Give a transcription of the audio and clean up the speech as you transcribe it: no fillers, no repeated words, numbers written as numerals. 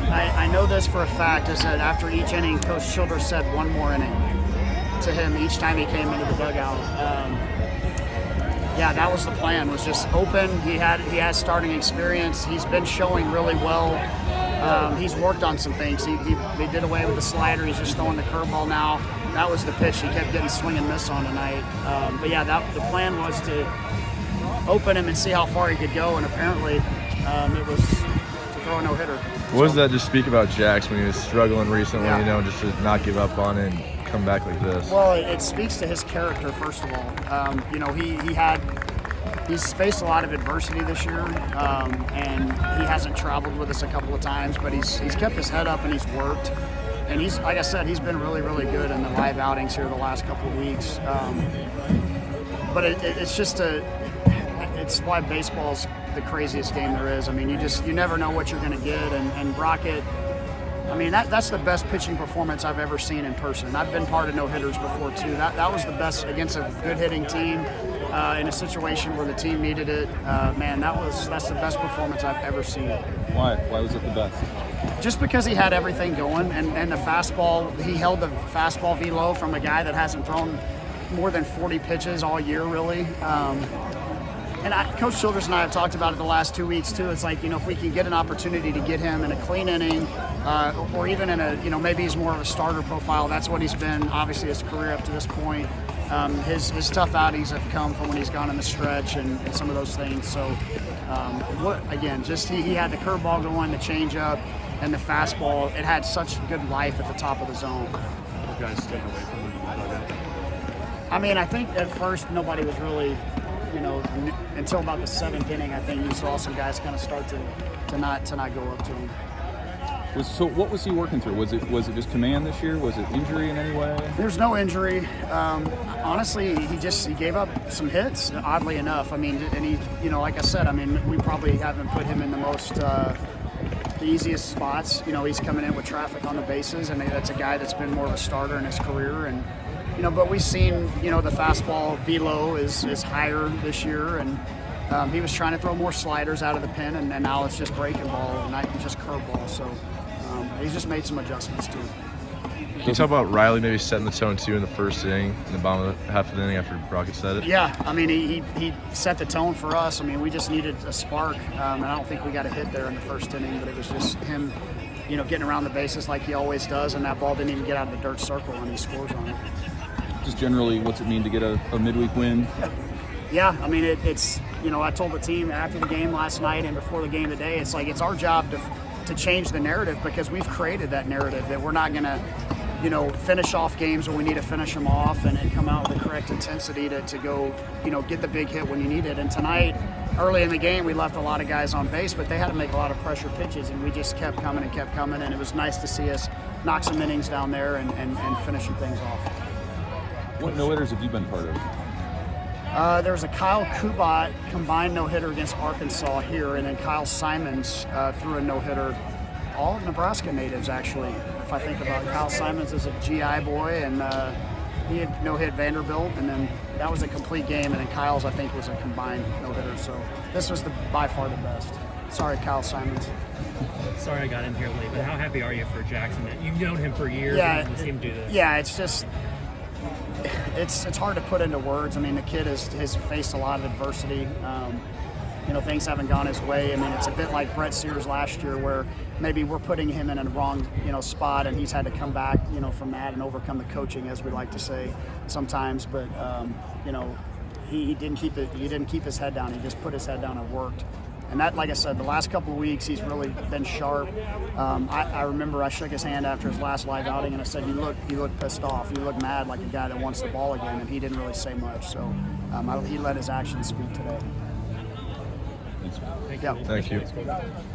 I know this for a fact, is that after each inning, Coach Childress said one more inning to him each time he came into the dugout. Yeah, that was the plan, was just open. He has starting experience. He's been showing really well. He's worked on some things. He did away with the slider. He's just throwing the curveball now. That was the pitch he kept getting swing and miss on tonight. But yeah, the plan was to open him and see how far he could go, and apparently it was to throw a no-hitter. What does that just speak about Jax when he was struggling recently, Yeah. just to not give up on it and come back like this? Well, it speaks to his character, first of all. He's faced a lot of adversity this year, and he hasn't traveled with us a couple of times, but he's kept his head up and he's worked. And he's, like I said, he's been really, really good in the live outings here the last couple of weeks. But it's why baseball's the craziest game there is. I mean, you never know what you're going to get, and Brockett, I mean, that's the best pitching performance I've ever seen in person. I've been part of no-hitters before, too. That was the best against a good-hitting team in a situation where the team needed it. Man, that's the best performance I've ever seen. Why? Why was it the best? Just because he had everything going, and the fastball, he held the fastball velo from a guy that hasn't thrown more than 40 pitches all year, really. Coach Childress and I have talked about it the last 2 weeks too. It's like, if we can get an opportunity to get him in a clean inning, or even in a, maybe he's more of a starter profile. That's what he's been, obviously, his career up to this point. His tough outings have come from when he's gone in the stretch and some of those things. So, he had the curveball going, the changeup, and the fastball. It had such good life at the top of the zone. You guys staying away from him? I mean, I think at first nobody was really, until about the 7th inning, I think you saw some guys kind of start to not go up to him. So what was he working through? Was it just command this year? Was it injury in any way? There's no injury. Honestly, he gave up some hits, oddly enough. I mean, and he, like I said, I mean, we probably haven't put him in the most the easiest spots. He's coming in with traffic on the bases, and that's a guy that's been more of a starter in his career. And but we've seen, the fastball velo is higher this year, and he was trying to throw more sliders out of the pen, and now it's just breaking ball, not just curveball. So he's just made some adjustments too. Can you talk about Riley maybe setting the tone too in the first inning, in the bottom of the half of the inning after Brockett said it? Yeah, I mean, he set the tone for us. I mean, we just needed a spark, and I don't think we got a hit there in the first inning, but it was just him, getting around the bases like he always does, and that ball didn't even get out of the dirt circle, and he scores on it. Just generally, what's it mean to get a midweek win? Yeah, I mean, it's I told the team after the game last night and before the game today, it's like it's our job to change the narrative, because we've created that narrative that we're not going to, finish off games when we need to finish them off and come out with the correct intensity to go, get the big hit when you need it. And tonight, early in the game, we left a lot of guys on base, but they had to make a lot of pressure pitches, and we just kept coming, and it was nice to see us knock some innings down there and finishing things off. What no-hitters have you been part of? There was a Kyle Kubat combined no-hitter against Arkansas here, and then Kyle Simons threw a no-hitter. All Nebraska natives, actually, if I think about it. Kyle Simons is a GI boy, and he had no-hit Vanderbilt, and then that was a complete game, and then Kyle's, I think, was a combined no-hitter. So this was by far the best. Sorry, Kyle Simons. Sorry I got in here late, but how happy are you for Jackson? You've known him for years, and you see him do this. Yeah, it's just... It's hard to put into words. I mean, the kid has faced a lot of adversity. Things haven't gone his way. I mean, it's a bit like Brett Sears last year, where maybe we're putting him in a wrong, spot, and he's had to come back, from that and overcome the coaching, as we like to say sometimes. But he didn't keep his head down. He just put his head down and worked. And that, like I said, the last couple of weeks, he's really been sharp. I remember I shook his hand after his last live outing, and I said, you look pissed off. You look mad, like a guy that wants the ball again, and he didn't really say much. So he let his actions speak today. Thanks. Yeah. Thank you.